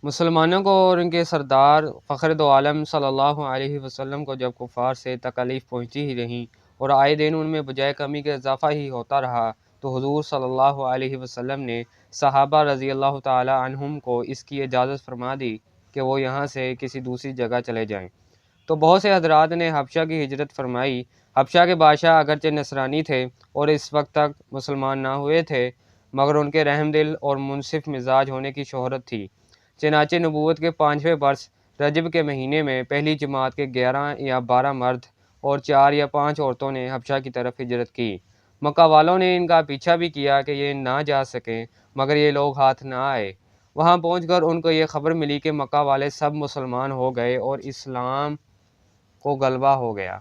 مسلمانوں کو اور ان کے سردار فخر دو عالم صلی اللہ علیہ وسلم کو جب کفار سے تکالیف پہنچتی ہی رہیں اور آئے دن ان میں بجائے کمی کے اضافہ ہی ہوتا رہا، تو حضور صلی اللہ علیہ وسلم نے صحابہ رضی اللہ تعالی عنہم کو اس کی اجازت فرما دی کہ وہ یہاں سے کسی دوسری جگہ چلے جائیں۔ تو بہت سے حضرات نے حبشہ کی ہجرت فرمائی۔ حبشہ کے بادشاہ اگرچہ نصرانی تھے اور اس وقت تک مسلمان نہ ہوئے تھے، مگر ان کے رحم دل اور منصف مزاج ہونے کی شہرت تھی۔ چنانچہ نبوت کے 5ویں برس رجب کے مہینے میں پہلی جماعت کے 11 یا 12 مرد اور 4 یا 5 عورتوں نے حبشہ کی طرف ہجرت کی۔ مکہ والوں نے ان کا پیچھا بھی کیا کہ یہ نہ جا سکیں، مگر یہ لوگ ہاتھ نہ آئے۔ وہاں پہنچ کر ان کو یہ خبر ملی کہ مکہ والے سب مسلمان ہو گئے اور اسلام کو غلبہ ہو گیا۔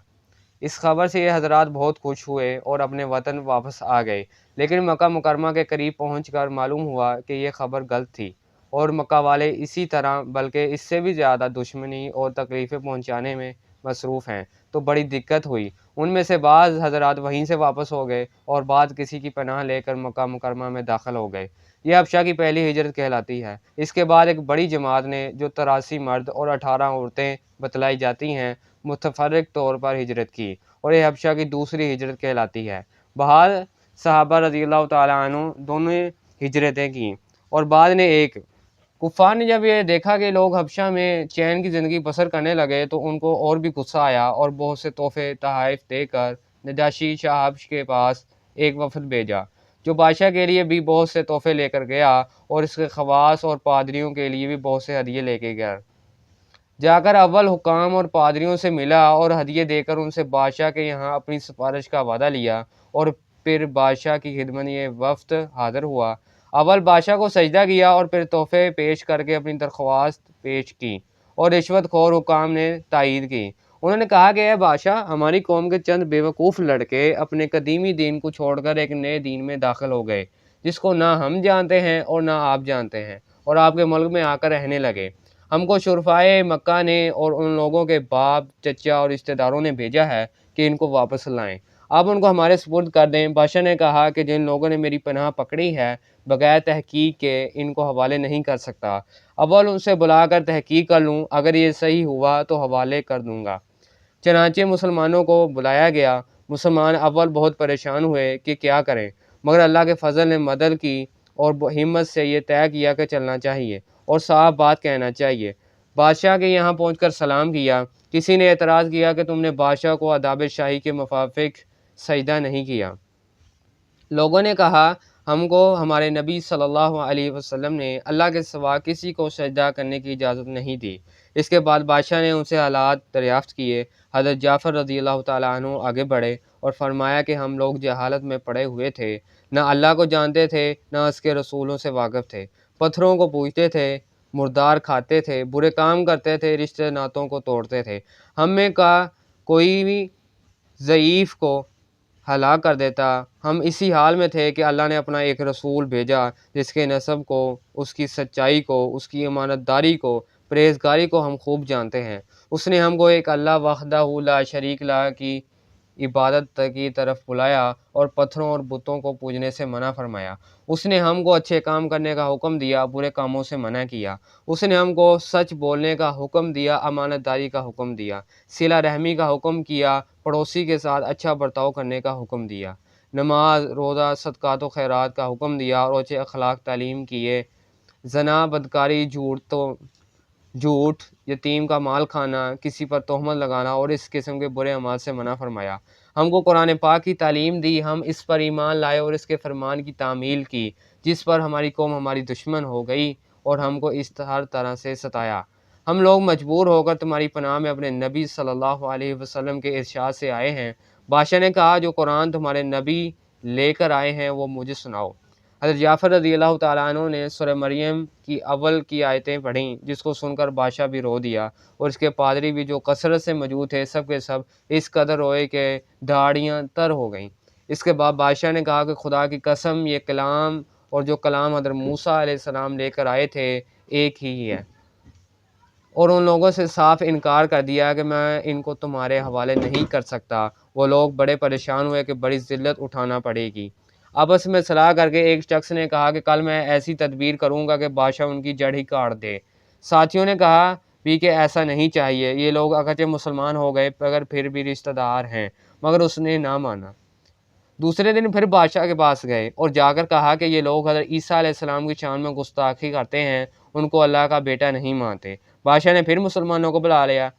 اس خبر سے یہ حضرات بہت خوش ہوئے اور اپنے وطن واپس آ گئے، لیکن مکہ مکرمہ کے قریب پہنچ کر معلوم ہوا کہ یہ خبر غلط تھی اور مکہ والے اسی طرح بلکہ اس سے بھی زیادہ دشمنی اور تکلیفیں پہنچانے میں مصروف ہیں، تو بڑی دقت ہوئی۔ ان میں سے بعض حضرات وہیں سے واپس ہو گئے اور بعض کسی کی پناہ لے کر مکہ مکرمہ میں داخل ہو گئے۔ یہ حبشہ کی پہلی ہجرت کہلاتی ہے۔ اس کے بعد ایک بڑی جماعت نے جو 83 مرد اور 18 عورتیں بتلائی جاتی ہیں متفرق طور پر ہجرت کی، اور یہ حبشہ کی دوسری ہجرت کہلاتی ہے۔ بہرحال صحابہ رضی اللہ تعالیٰ عنہ دونوں ہجرتیں کیں اور بعد نے ایک۔ کفار نے جب یہ دیکھا کہ لوگ حبشہ میں چین کی زندگی بسر کرنے لگے تو ان کو اور بھی غصہ آیا اور بہت سے تحفے تحائف دے کر نجاشی شاہ حبش کے پاس ایک وفد بھیجا، جو بادشاہ کے لیے بھی بہت سے تحفے لے کر گیا اور اس کے خواص اور پادریوں کے لیے بھی بہت سے ہدیے لے کے گیا۔ جا کر اول حکام اور پادریوں سے ملا اور ہدیے دے کر ان سے بادشاہ کے یہاں اپنی سفارش کا وعدہ لیا، اور پھر بادشاہ کی خدمت یہ وفد حاضر ہوا۔ اول بادشاہ کو سجدہ کیا اور پھر تحفے پیش کر کے اپنی درخواست پیش کی، اور رشوت خور حکام نے تائید کی۔ انہوں نے کہا کہ اے بادشاہ، ہماری قوم کے چند بیوقوف لڑکے اپنے قدیمی دین کو چھوڑ کر ایک نئے دین میں داخل ہو گئے، جس کو نہ ہم جانتے ہیں اور نہ آپ جانتے ہیں، اور آپ کے ملک میں آ کر رہنے لگے۔ ہم کو شرفائے مکہ نے اور ان لوگوں کے باپ، چچا اور رشتہ داروں نے بھیجا ہے کہ ان کو واپس لائیں۔ آپ ان کو ہمارے سپرد کر دیں۔ بادشاہ نے کہا کہ جن لوگوں نے میری پناہ پکڑی ہے، بغیر تحقیق کے ان کو حوالے نہیں کر سکتا۔ اول ان سے بلا کر تحقیق کر لوں، اگر یہ صحیح ہوا تو حوالے کر دوں گا۔ چنانچہ مسلمانوں کو بلایا گیا۔ مسلمان اول بہت پریشان ہوئے کہ کیا کریں، مگر اللہ کے فضل نے مدد کی اور ہمت سے یہ طے کیا کہ چلنا چاہیے اور صاف بات کہنا چاہیے۔ بادشاہ کے یہاں پہنچ کر سلام کیا۔ کسی نے اعتراض کیا کہ تم نے بادشاہ کو آداب شاہی کے موافق سجدہ نہیں کیا۔ لوگوں نے کہا، ہم کو ہمارے نبی صلی اللہ علیہ وسلم نے اللہ کے سوا کسی کو سجدہ کرنے کی اجازت نہیں دی۔ اس کے بعد بادشاہ نے ان سے حالات دریافت کیے۔ حضرت جعفر رضی اللہ تعالیٰ عنہ آگے بڑھے اور فرمایا کہ ہم لوگ جہالت میں پڑے ہوئے تھے، نہ اللہ کو جانتے تھے نہ اس کے رسولوں سے واقف تھے، پتھروں کو پوجتے تھے، مردار کھاتے تھے، برے کام کرتے تھے، رشتے ناتوں کو توڑتے تھے۔ ہم میں کا کوئی بھی ضعیف کو ہلاک کر دیتا۔ ہم اسی حال میں تھے کہ اللہ نے اپنا ایک رسول بھیجا جس کے نسب کو، اس کی سچائی کو، اس کی امانت داری کو، پرہیزگاری کو ہم خوب جانتے ہیں۔ اس نے ہم کو ایک اللہ وحدہ لا شریک لا کی عبادت کی طرف بلایا اور پتھروں اور بتوں کو پوجنے سے منع فرمایا۔ اس نے ہم کو اچھے کام کرنے کا حکم دیا، برے کاموں سے منع کیا۔ اس نے ہم کو سچ بولنے کا حکم دیا، امانت داری کا حکم دیا، صلہ رحمی کا حکم کیا، پڑوسی کے ساتھ اچھا برتاؤ کرنے کا حکم دیا، نماز، روزہ، صدقات و خیرات کا حکم دیا اور اچھے اخلاق تعلیم کیے، زنا، بدکاری، جھوٹ، یتیم کا مال کھانا، کسی پر تہمت لگانا اور اس قسم کے برے اعمال سے منع فرمایا۔ ہم کو قرآن پاک کی تعلیم دی، ہم اس پر ایمان لائے اور اس کے فرمان کی تعمیل کی، جس پر ہماری قوم ہماری دشمن ہو گئی اور ہم کو اس ہر طرح سے ستایا۔ ہم لوگ مجبور ہو کر تمہاری پناہ میں اپنے نبی صلی اللہ علیہ وسلم کے ارشاد سے آئے ہیں۔ بادشاہ نے کہا، جو قرآن تمہارے نبی لے کر آئے ہیں وہ مجھے سناؤ۔ حضرت جعفر رضی اللہ تعالیٰ عنہ نے سورہ مریم کی اول کی آیتیں پڑھیں، جس کو سن کر بادشاہ بھی رو دیا، اور اس کے پادری بھی جو کثرت سے موجود تھے، سب کے سب اس قدر روئے کہ داڑھیاں تر ہو گئیں۔ اس کے بعد بادشاہ نے کہا کہ خدا کی قسم، یہ کلام اور جو کلام حضرت موسیٰ علیہ السلام لے کر آئے تھے ایک ہی ہے، اور ان لوگوں سے صاف انکار کر دیا کہ میں ان کو تمہارے حوالے نہیں کر سکتا۔ وہ لوگ بڑے پریشان ہوئے کہ بڑی ذلت اٹھانا پڑے گی۔ آپس میں صلاح کر کے ایک شخص نے کہا کہ کل میں ایسی تدبیر کروں گا کہ بادشاہ ان کی جڑ ہی کاٹ دے۔ ساتھیوں نے کہا بھی کہ ایسا نہیں چاہیے، یہ لوگ اگرچہ مسلمان ہو گئے مگر پھر بھی رشتہ دار ہیں، مگر اس نے نہ مانا۔ دوسرے دن پھر بادشاہ کے پاس گئے اور جا کر کہا کہ یہ لوگ حضرت عیسیٰ علیہ السلام کی شان میں گستاخی کرتے ہیں، ان کو اللہ کا بیٹا نہیں مانتے۔ بادشاہ نے پھر مسلمانوں کو بلا لیا۔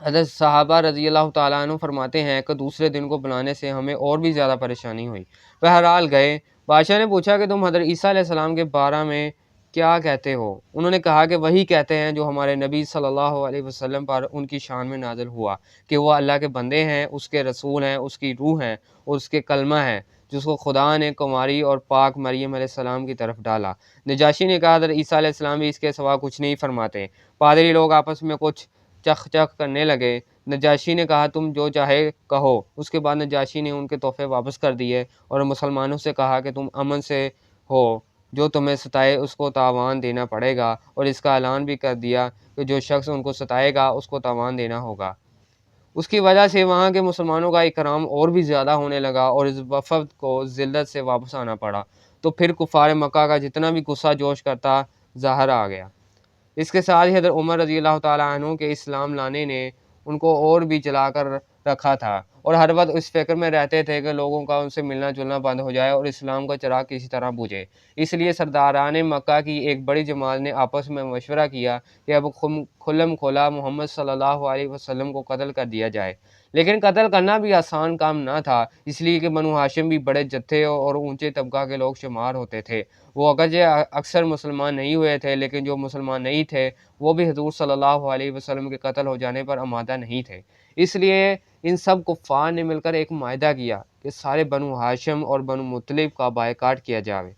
حضرت صحابہ رضی اللہ تعالیٰ عنہ فرماتے ہیں کہ دوسرے دن کو بلانے سے ہمیں اور بھی زیادہ پریشانی ہوئی۔ بہرحال گئے۔ بادشاہ نے پوچھا کہ تم حضرت عیسیٰ علیہ السلام کے بارے میں کیا کہتے ہو؟ انہوں نے کہا کہ وہی کہتے ہیں جو ہمارے نبی صلی اللہ علیہ وسلم پر ان کی شان میں نازل ہوا، کہ وہ اللہ کے بندے ہیں، اس کے رسول ہیں، اس کی روح ہیں اور اس کے کلمہ ہے جس کو خدا نے کماری اور پاک مریم علیہ السلام کی طرف ڈالا۔ نجاشی نے کہا حضرت عیسیٰ علیہ السلام بھی اس کے سوا کچھ نہیں فرماتے۔ پادری لوگ آپس میں کچھ چخ چخ کرنے لگے۔ نجاشی نے کہا تم جو چاہے کہو۔ اس کے بعد نجاشی نے ان کے تحفے واپس کر دیے اور مسلمانوں سے کہا کہ تم امن سے ہو، جو تمہیں ستائے اس کو تاوان دینا پڑے گا، اور اس کا اعلان بھی کر دیا کہ جو شخص ان کو ستائے گا اس کو تاوان دینا ہوگا۔ اس کی وجہ سے وہاں کے مسلمانوں کا اکرام اور بھی زیادہ ہونے لگا اور اس وفد کو ذلت سے واپس آنا پڑا۔ تو پھر کفار مکہ کا جتنا بھی غصہ جوش کرتا ظاہر آ گیا۔ اس کے ساتھ ہی حضرت عمر رضی اللہ تعالیٰ عنہ کے اسلام لانے نے ان کو اور بھی جلا کر رکھا تھا، اور ہر وقت اس فکر میں رہتے تھے کہ لوگوں کا ان سے ملنا جلنا بند ہو جائے اور اسلام کا چراغ کسی طرح بجھے۔ اس لیے سرداران مکہ کی ایک بڑی جماعت نے آپس میں مشورہ کیا کہ اب کھلم کھلا محمد صلی اللہ علیہ وسلم کو قتل کر دیا جائے۔ لیکن قتل کرنا بھی آسان کام نہ تھا، اس لیے کہ بنو ہاشم بھی بڑے جتھے اور اونچے طبقہ کے لوگ شمار ہوتے تھے۔ وہ اگرچہ اکثر مسلمان نہیں ہوئے تھے، لیکن جو مسلمان نہیں تھے وہ بھی حضور صلی اللہ علیہ وسلم کے قتل ہو جانے پر آمادہ نہیں تھے۔ اس لیے ان سب کفار نے مل کر ایک معاہدہ کیا کہ سارے بنو ہاشم اور بنو مطلب کا بائیکاٹ کیا جائے،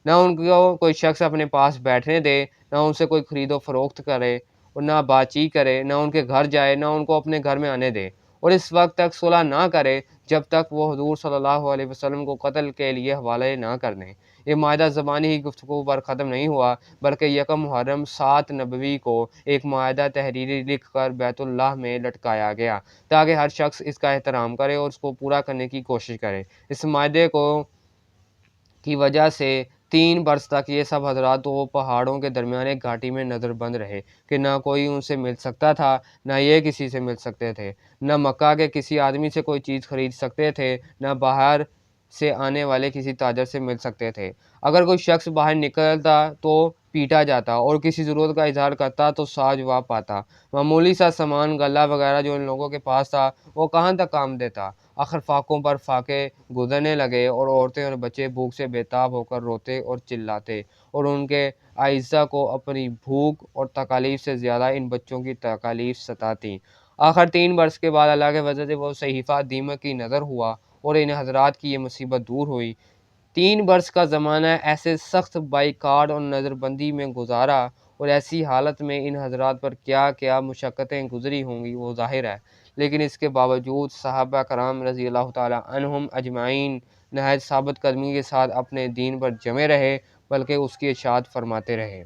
نہ ان کو کوئی شخص اپنے پاس بیٹھنے دے، نہ ان سے کوئی خرید و فروخت کرے اور نہ بات چیت کرے، نہ ان کے گھر جائے، نہ ان کو اپنے گھر میں آنے دے، اور اس وقت تک صلح نہ کرے جب تک وہ حضور صلی اللہ علیہ وسلم کو قتل کے لیے حوالے نہ کر دیں۔ یہ معاہدہ زبانی ہی گفتگو پر ختم نہیں ہوا، بلکہ یکم محرم 7 نبوی کو ایک معاہدہ تحریری لکھ کر بیت اللہ میں لٹکایا گیا تاکہ ہر شخص اس کا احترام کرے اور اس کو پورا کرنے کی کوشش کرے۔ اس معاہدے کی وجہ سے 3 برس تک یہ سب حضرات دو پہاڑوں کے درمیان ایک گھاٹی میں نظر بند رہے کہ نہ کوئی ان سے مل سکتا تھا، نہ یہ کسی سے مل سکتے تھے، نہ مکہ کے کسی آدمی سے کوئی چیز خرید سکتے تھے، نہ باہر سے آنے والے کسی تاجر سے مل سکتے تھے۔ اگر کوئی شخص باہر نکلتا تو پیٹا جاتا اور کسی ضرورت کا اظہار کرتا تو سا جواب پاتا۔ معمولی سا سامان غلہ وغیرہ جو ان لوگوں کے پاس تھا وہ کہاں تک کام دیتا۔ آخر فاقوں پر فاقے گزرنے لگے اور عورتیں اور بچے بھوک سے بےتاب ہو کر روتے اور چلاتے، اور ان کے اعزا کو اپنی بھوک اور تکالیف سے زیادہ ان بچوں کی تکالیف ستاتی۔ آخر 3 برس کے بعد اللہ کے فضل سے وہ صحیفہ دیمک کی نظر ہوا اور ان حضرات کی یہ مصیبت دور ہوئی۔ 3 برس کا زمانہ ایسے سخت بائیکاٹ اور نظر بندی میں گزارا، اور ایسی حالت میں ان حضرات پر کیا کیا مشقتیں گزری ہوں گی وہ ظاہر ہے، لیکن اس کے باوجود صحابہ کرام رضی اللہ تعالیٰ عنہم اجمعین نہایت ثابت قدمی کے ساتھ اپنے دین پر جمے رہے، بلکہ اس کی اشاعت فرماتے رہے۔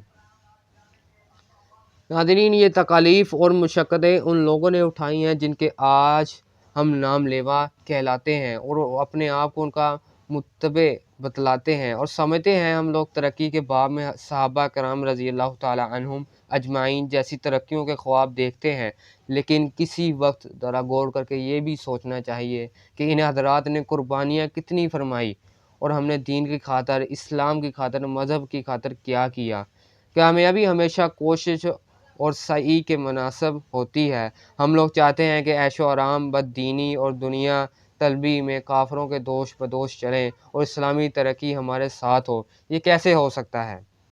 ناظرین، یہ تکالیف اور مشقتیں ان لوگوں نے اٹھائی ہیں جن کے آج ہم نام لیوا کہلاتے ہیں، اور اپنے آپ کو ان کا متبع بتلاتے ہیں اور سمجھتے ہیں ہم لوگ ترقی کے باب میں صحابہ کرام رضی اللہ تعالیٰ عنہم اجمعین جیسی ترقیوں کے خواب دیکھتے ہیں، لیکن کسی وقت ذرا غور کر کے یہ بھی سوچنا چاہیے کہ ان حضرات نے قربانیاں کتنی فرمائی، اور ہم نے دین کی خاطر، اسلام کی خاطر، مذہب کی خاطر کیا کیا۔ کامیابی ہمیشہ کوشش اور سعی کے مناسب ہوتی ہے۔ ہم لوگ چاہتے ہیں کہ عیش و آرام، بد دینی اور دنیا طلبی میں کافروں کے دوش بدوش چلیں اور اسلامی ترقی ہمارے ساتھ ہو۔ یہ کیسے ہو سکتا ہے؟